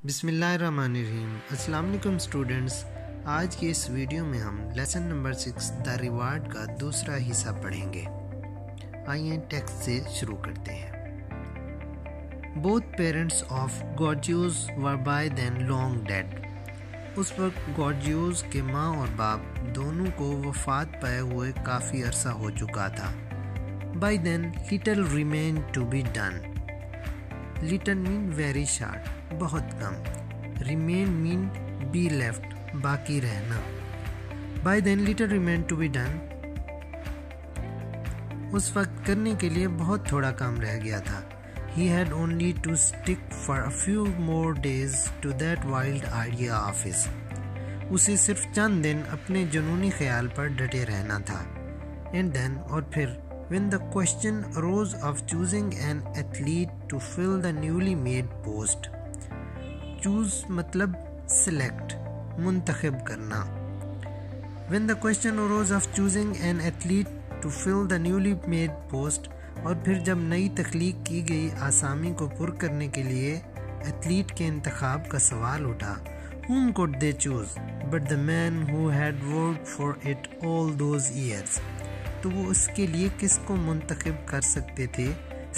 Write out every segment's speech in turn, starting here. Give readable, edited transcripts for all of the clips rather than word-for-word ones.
बिस्मिल्लाहिर्रहमानिर्रहीम। अस्सलाम वालेकुम स्टूडेंट्स। आज के इस वीडियो में हम लेसन नंबर 6 द रिवार्ड का दूसरा हिस्सा पढ़ेंगे। आइए टेक्स्ट से शुरू करते हैं। Both parents of Georgios were by then long dead. उस वक्त गॉर्जियोस के माँ और बाप दोनों को वफात पाए हुए काफ़ी अरसा हो चुका था। By then little remain to be done. Little mean very short, बहुत कम। रिमेन मीन बी लेफ्ट, बाकी रहना। By then little remain to be done. उस वक्त करने के लिए बहुत थोड़ा काम रह गया था। He had only to stick for a few more days to that wild idea of his. उसे सिर्फ चंद दिन अपने जुनूनी ख्याल पर डटे रहना था। And then और फिर when the question arose of choosing an athlete to fill the newly made post. Choose मतलब select, मुंतखब करना। When the question arose of choosing an athlete to fill the newly made post, और फिर जब नई तख्लीक की गई आसामी को पुर करने के लिए एथलीट के इंतखाब का सवाल उठा, whom could they choose but the man who had worked for it all those years? तो वो उसके लिए किसको मुंतखब कर सकते थे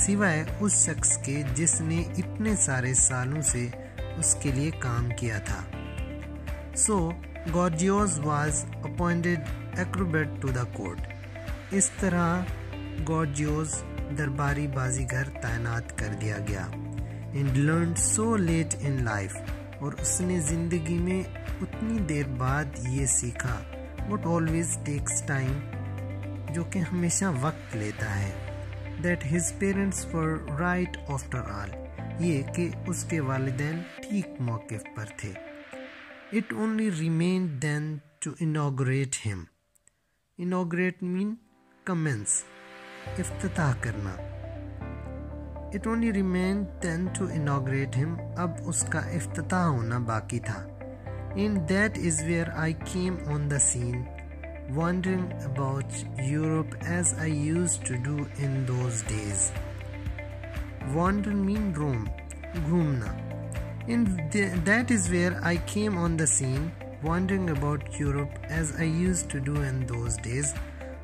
सिवाय उस शख्स के जिसने इतने सारे सालों से उसके लिए काम किया था। So Gorgios was appointed acrobat to the court. इस तरह गॉर्जियोस दरबारी बाजीगर तैनात कर दिया गया। And learned so late in life, और उसने जिंदगी में उतनी देर बाद ये सीखा what always takes time, जो कि हमेशा वक्त लेता है। That his parents were right after all, ये कि उसके वालिदैन ठीक मौके पर थे। It only remained then to inaugurate him. Inaugurate mean commence, इफ्तिताह करना। It only remained then to inaugurate him, अब उसका इफ्तिताह होना बाकी था। And that is where I came on the scene, wandering about Europe as I used to do in those days. Wander mean roam, घूमना। And that is where I came on the scene, wandering about Europe as I used to do in those days.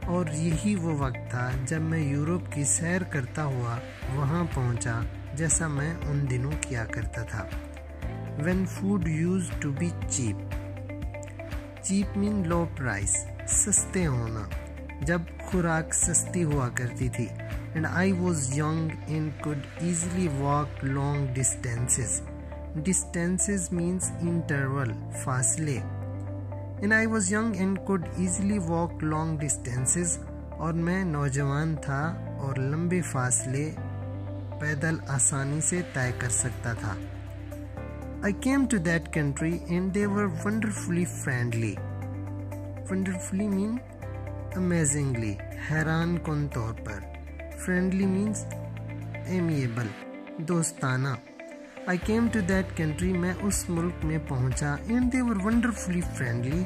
और यही वो वक्त था जब मैं Europe की सैर करता हुआ वहाँ पहुँचा जैसा मैं उन दिनों किया करता था। When food used to be cheap. Cheap mean low price, सस्ते होना, जब खुराक सस्ती हुआ करती थी। And I was young and could easily walk long distances. Distances means interval, फासले। And I was young and could easily walk long distances, और मैं नौजवान था और लंबे फासले पैदल आसानी से तय कर सकता था। I came to that country and they were wonderfully friendly. Wonderfully mean amazingly, हैरान कुन तौर पर। Friendly means amiable, दोस्ताना। I came to that country, मैं उस मुल्क में पहुंचा। And they were wonderfully friendly,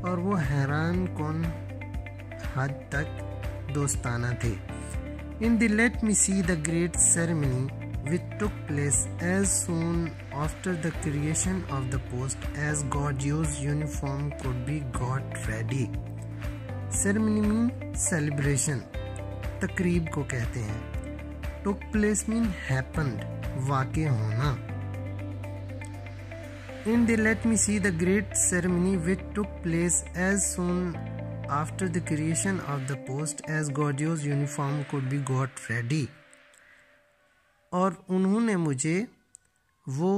और वो हैरान कुन हद तक दोस्ताना थे। And they let me see the great ceremony which took place as soon after the creation of the post as Gorgios' uniform could be got ready. Ceremony mean celebration, तकरीब को कहते हैं। Took place mean happened, वाक़े होना। And they let me see the great ceremony which took place as soon after the creation of the post as Gorgios' uniform could be got ready. और उन्होंने मुझे वो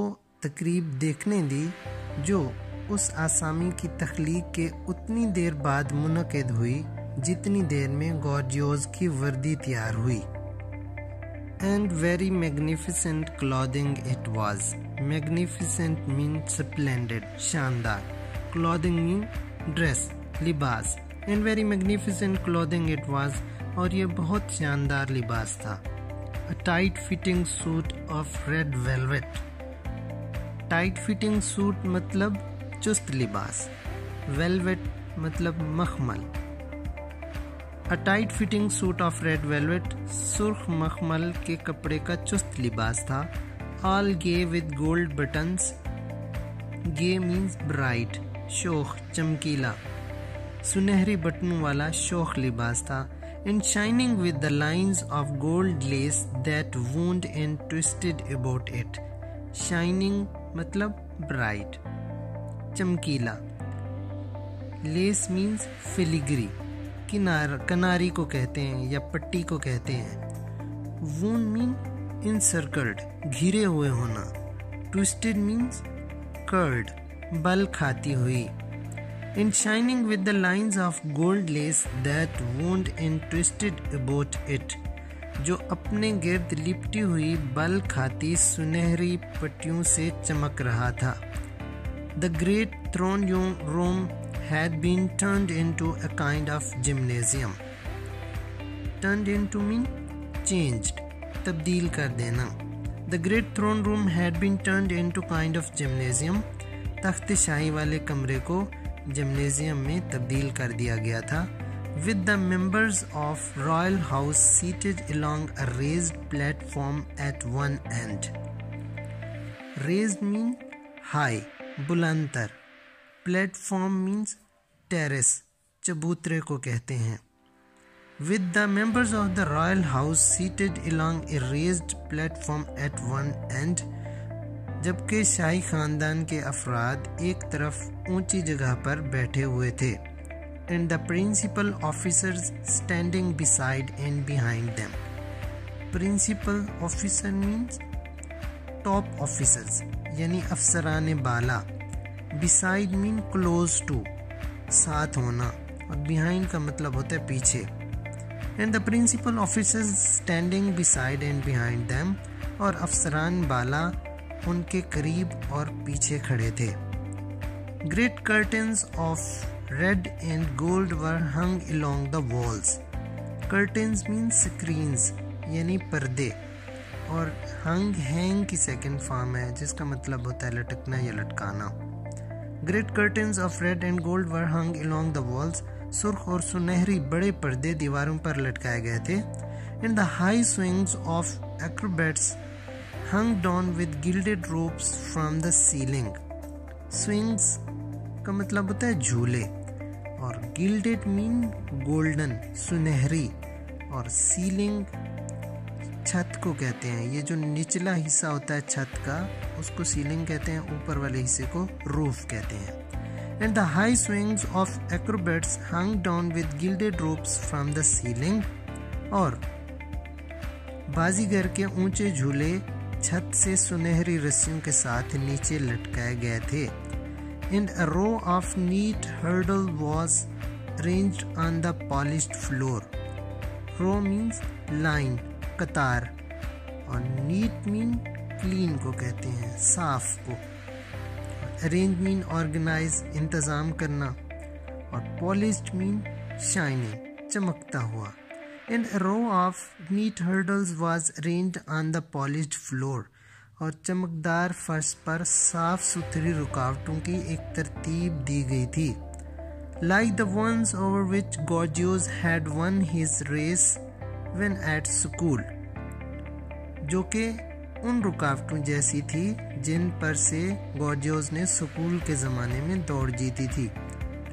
तकरीब देखने दी जो उस आसामी की तख्लीक के उतनी देर बाद मुनक़िद हुई जितनी देर में गॉर्जियोस की वर्दी तैयार हुई। And very magnificent clothing it was. Magnificent means splendid, शानदार। Clothing mean dress, लिबास। And very magnificent clothing it was, और ये बहुत शानदार लिबास था। A tight fitting suit of red velvet. Tight fitting suit मतलब चुस्त लिबास। Velvet मतलब मखमल। A tight fitting suit of red velvet, सुर्ख मखमल के कपड़े का चुस्त लिबास था। All gay with gold buttons, gay means bright, शोख, चमकीला। सुनहरी बटनों वाला शोख लिबास था। And shining with the lines of gold lace that wound and twisted about it. Shining मतलब ब्राइट, चमकीला। लेस मीन्स फिलिग्री, कनारी को कहते हैं या पट्टी को कहते हैं। वूंड मीन इनसर्कल्ड, घिरे हुए होना। ट्विस्टेड मीन्स कर्ड, बल खाती हुई। In shining with the lines of gold lace that wound and twisted about it, जो अपने गिर्द लिपटी हुई बल खाती सुनहरी पट्टियों से चमक रहा था। The great throne room had been turned into a kind of gymnasium. Turned into mean changed, तब्दील कर देना। The great throne room had been turned into kind of gymnasium. तख्त शाही वाले कमरे को जिम्नेजियम में तब्दील कर दिया गया था। With the members of royal house seated along a raised platform at one end. Raised mean high, बुलंदतर। प्लेटफॉर्म मीन्स टेरेस, चबूतरे को कहते हैं। With the members of the royal house seated along a raised platform at one end, जबकि शाही खानदान के अफराद एक तरफ ऊंची जगह पर बैठे हुए थे। And the principal officers standing beside and behind them. Principal officer means top officers, यानी अफसरान बाला। Beside mean close to, साथ होना, और behind का मतलब होता है पीछे। And the principal officers standing beside and behind them, और अफसरान बाला उनके करीब और पीछे खड़े थे। Great curtains of red and gold were hung along the walls. Curtains means screens, यानी पर्दे, और hang की सेकंड फॉर्म है जिसका मतलब होता है लटकना या लटकाना। Great curtains of red and gold were hung along the walls. सुर्ख और सुनहरी बड़े पर्दे दीवारों पर लटकाए गए थे। And the high swings of acrobats hung down with gilded ropes from the ceiling. Swings का मतलब होता है झूले, और gilded mean golden, सुनहरी, और ceiling छत को कहते हैं। ये जो निचला हिस्सा होता है छत का उसको सीलिंग कहते हैं, ऊपर वाले हिस्से को रूफ कहते हैं। And the high swings of acrobats hung down with gilded ropes from the ceiling, और बाजीगर के ऊंचे झूले छत से सुनहरी रस्सियों के साथ नीचे लटकाए गए थे। And a row of neat hurdle was arranged on the polished floor. Row means line, कतार, और नीट मीन क्लीन को कहते हैं, साफ को। अरेंज मीन ऑर्गेनाइज, इंतज़ाम करना, और पॉलिश्ड मीन शाइनिंग, चमकता हुआ। And a row of neat hurdles was arranged on the polished floor, और चमकदार फर्श पर साफ सुथरी रुकावटों की एक तरतीब दी गई थी। Like the ones over which Georgios had won his race when at school, जो कि उन रुकावटों जैसी थी जिन पर से गॉर्जियोस ने स्कूल के ज़माने में दौड़ जीती थी।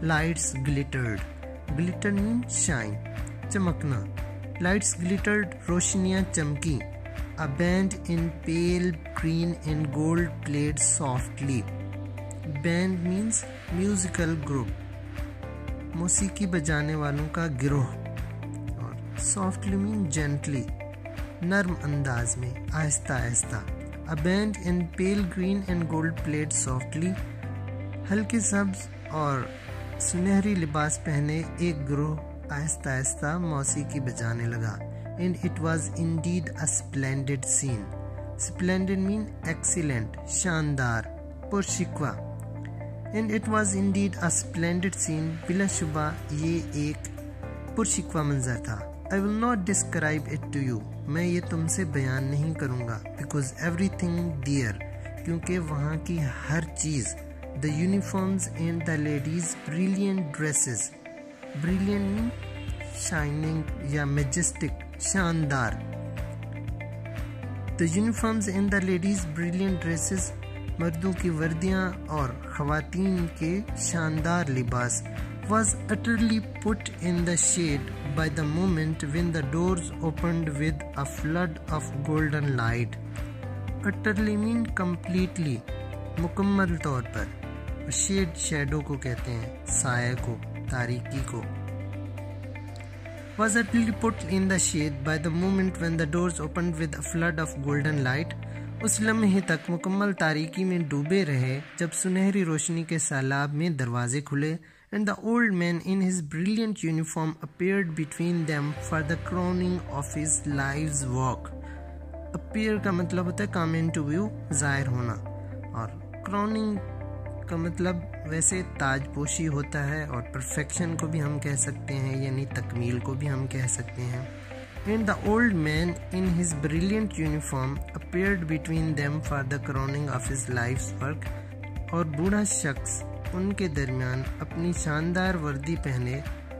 Lights glittered, glitter mean shine, चमकना। लाइट्स ग्लिटर्ड, रोशनियाँ चमकी। A band in pale green and gold played softly. Band means musical group, मौसीकी बजाने वालों का गिरोह। Softly mean gently, नर्म अंदाज में, Aahista Aahista. A band in pale green and gold played softly, हल्के सब्ज और सुनहरी लिबास पहने एक गिरोह आहिस्ता आहिस्ता मौसीकी बजाने लगा। And it was indeed a splendid scene. Splendid mean excellent, शानदार, पुरशिकवा। And it was indeed a splendid scene, बिलाशुबा ये एक पुरशिकवा मंजर था। I will not describe it to you. मैं ये तुमसे बयान नहीं करूँगा। Because everything there, क्योंकि वहाँ की हर चीज़। The uniforms and the ladies' brilliant dresses. Brilliant mean shining या majestic, शानदार। The uniforms and the ladies' brilliant dresses मर्दों की वर्दियां और ख़वातीन के शानदार लिबास was utterly put in the shade by the moment when the doors opened with a flood of golden light. Utterly mean completely, मुकम्मल तौर पर। शेड शैडो को कहते हैं, साये को, तारीकी को। Was utterly put in the shade by the moment when the doors opened with a flood of golden light. उस लम्हे तक मुकम्मल तारीकी में डूबे रहे जब सुनहरी रोशनी के सैलाब में दरवाजे खुले। And the old man in his brilliant uniform appeared between them for the crowning of his life's work. Appear का मतलब होता है come into view, ज़ाहिर होना, और crowning का मतलब वैसे ताजपोशी होता है, और perfection को भी हम कह सकते हैं, यानी तकमील को भी हम कह सकते हैं। And the old man in his brilliant uniform appeared between them for the crowning of his life's work. और बूढ़ा शख्स उनके दरमियान अपनी शानदार वर्दी पहने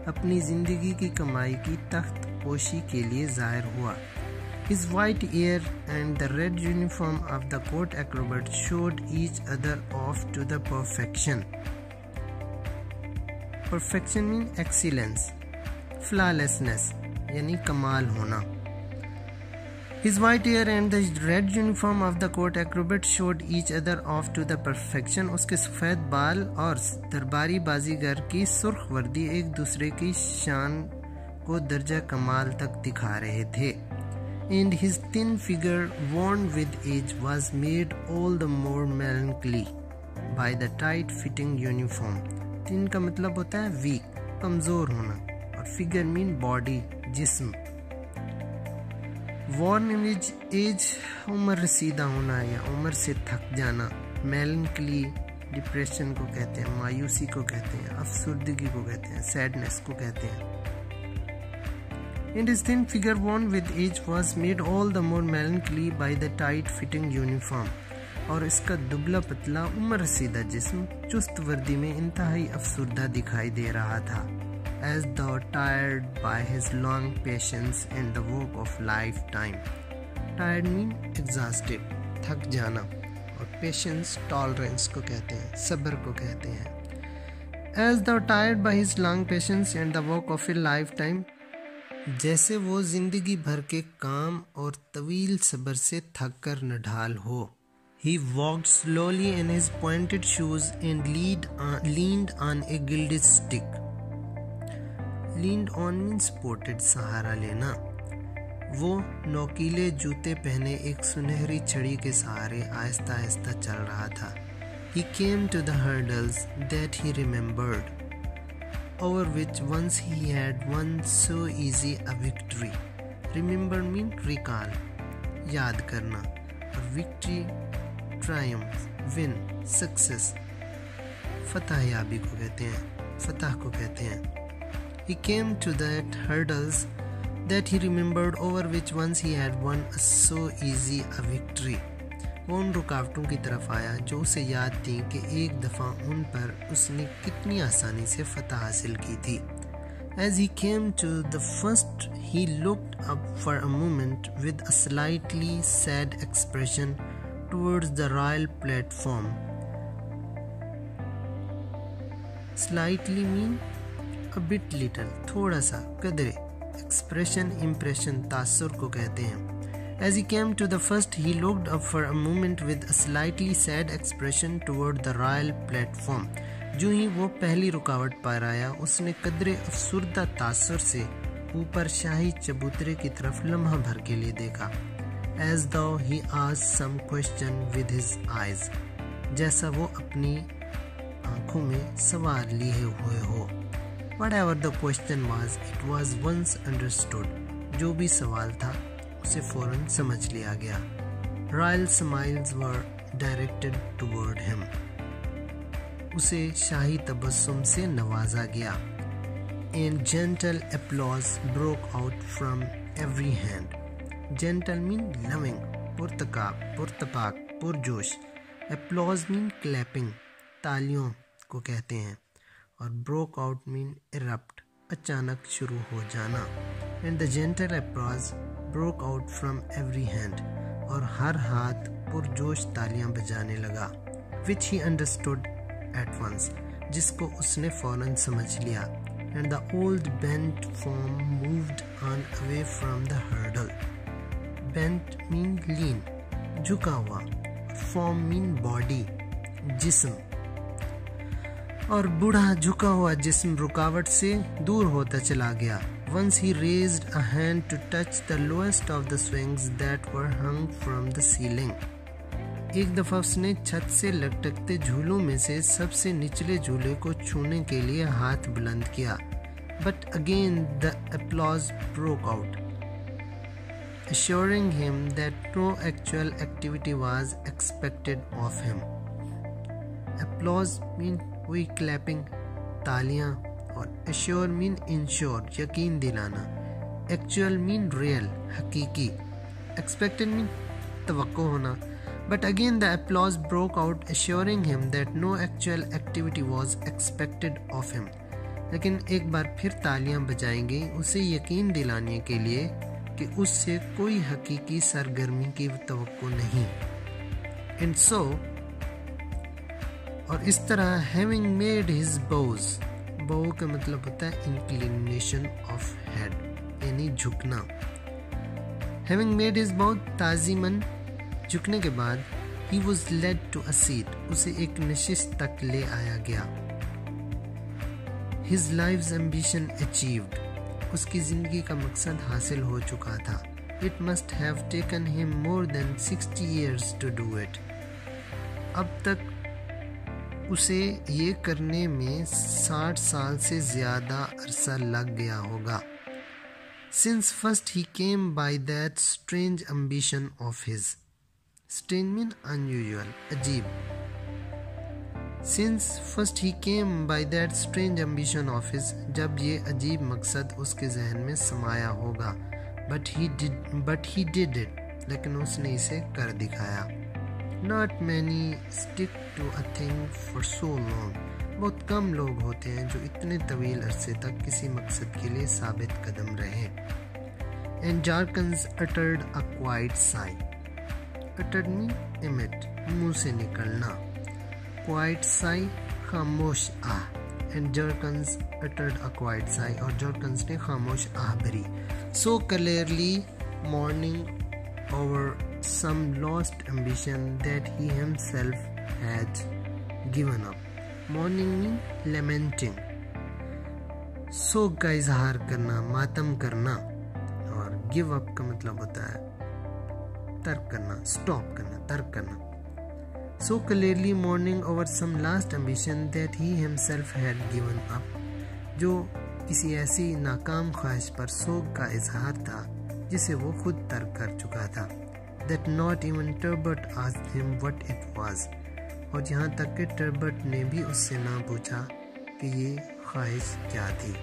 अपनी जिंदगी की कमाई की तख्त पोशी के लिए जाहिर हुआ। His white hair and the red uniform of the court acrobat showed each other off to the perfection. Perfection means excellence, flawlessness, यानी कमाल होना। His white hair and the red uniform of the court acrobat showed each other off to the perfection. उसके सफ़ेद बाल और दरबारी बाजीगर की सुर्ख वर्दी एक दूसरे की शान को दर्जा कमाल तक दिखा रहे थे। And his thin figure, worn with age, was made all the more melancholy by the tight-fitting uniform. thin का मतलब होता है weak, कमज़ोर होना, और figure mean body, जिस्म। Worn with age, उम्र रसीदा होना या उम्र से थक जाना। melancholy डिप्रेशन को कहते हैं, मायूसी को कहते हैं, अफसुर्दगी को कहते हैं, सैडनेस को कहते हैं। And his thin figure, worn with age, was made all the more melancholy by the tight-fitting uniform. और इसका दुबला पतला उम्र रसीदा जिस्म चुस्त वर्दी में इंतहाई अफसुर्दा दिखाई दे रहा था। As though tired by his long patience and the work of lifetime. Tired mean exhausted, थक जाना, और patience tolerance को कहते हैं, सब्र को कहते हैं। As though tired by his long patience and the work of a lifetime, जैसे वो जिंदगी भर के काम और तवील सब्र से थक कर नढाल हो। He walked slowly in his pointed shoes and leaned on a gilded stick. Leaned on means supported, सहारा लेना। वो नोकीले जूते पहने एक सुनहरी छड़ी के सहारे आहिस्ता आहिस्ता चल रहा था। He came to the hurdles that he remembered, over which once he had won so easy a victory. Remember mean recall, याद करना, और victory triumph, win, success, फतह याबी को कहते हैं, फतह को कहते हैं। He came to that hurdles that he remembered, over which once he had won so easy a victory. वो उन रुकावटों की तरफ आया जो उसे याद थी कि एक दफ़ा उन पर उसने कितनी आसानी से फतह हासिल की थी। As he came to the first, he looked up for a moment with a slightly sad expression towards the royal platform. Slightly mean a bit little, थोड़ा सा, कदरे। Expression, impression, तासुर को कहते हैं। As he came to the first, he looked up for a moment with a slightly sad expression toward the royal platform. जो ही वो पहली रुकावट पार आया, उसने कदरे अफसुर्दा तासुर से ऊपर शाही चबूतरे की तरफ लम्हा भर के लिए देखा। As though he asked some question with his eyes, जैसा वो अपनी आंखों में सवाल लिए हुए हो। Whatever the question was, it was once understood. जो भी सवाल था उसे फौरन समझ लिया गया। Royal smiles were directed toward him. उसे शाही तबस्सुम से नवाजा गया। And gentle applause broke out from every hand. Gentle mean loving, पुरतपाक, पुरजोश। Applause mean clapping, तालियों को कहते हैं, और broke out mean erupt, अचानक शुरू हो जाना। And the gentle applause broke out from every hand, और हर हाथ पुरजोश तालियां बजाने लगा। which he understood at once, जिसको उसने फौरन समझ लिया. And the old bent form moved on away from the hurdle. Bent mean lean, झुका हुआ. Form mean body, जिस्म. और बूढ़ा झुका हुआ जिस्म रुकावट से दूर होता चला गया. Once he raised a hand to touch the lowest of the swings that were hung from the ceiling. एक दफा उसने छत से लटकते झूलों में से सबसे निचले झूले को छूने के लिए हाथ बुलंद किया. But again the applause broke out, assuring him that no actual activity was expected of him. Applause mean we clapping, तालियां, और assure mean ensure, यकीन दिलाना. Actual mean real, हकीकी. Expected mean तवक्को होना. But again the applause broke out, assuring him that no actual activity was expected of him. लेकिन एक बार फिर तालियां बजाई गई उसे यकीन दिलाने के लिए कि उससे कोई हकीकी सरगर्मी की तवक्को नहीं. And so, और इस तरह having made his bows, bow का मतलब होता है inclination of head, यानी झुकना. Having made his bow ताज़ीमन, झुकने के बाद he was led to a seat, उसे एक नशिस्त तक ले आया गया. His life's ambition achieved, उसकी जिंदगी का मकसद हासिल हो चुका था. It must have taken him more than 60 years to do it. अब तक उसे ये करने में 60 साल से ज़्यादा अरसा लग गया होगा. Since first he came by that strange ambition of his. Strange mean unusual, अजीब. Since first he came by that strange ambition of his, जब ये अजीब मकसद उसके जहन में समाया होगा. But he did it, लेकिन उसने इसे कर दिखाया. Not many stick to a thing for so long. बहुत कम लोग होते हैं जो इतने तवील अरसे तक किसी मकसद के लिए साबित कदम रहे. And Jarkins uttered a quiet sigh. Uttered mean emit, मुंह से निकलना. Quiet sigh, खामोश आह. And Jarkins uttered a quiet sigh, और Jarkins ने खामोश आह भरी. So clearly mourning over some lost ambition that he himself had given up. Mourning mean lamenting. शोक का इजहार करना, मातम करना. और give up का मतलब होता है तर्क करना, स्टॉप करना, तर्क करना. So clearly mourning over some last ambition that he himself had given up, जो किसी ऐसी नाकाम ख्वाहिश पर शोक का इजहार था जिसे वो खुद तर्क कर चुका था. That not even Turbot asked him what it was, और यहाँ तक कि टर्बट ने भी उससे ना पूछा कि ये ख्वाहिश क्या थी.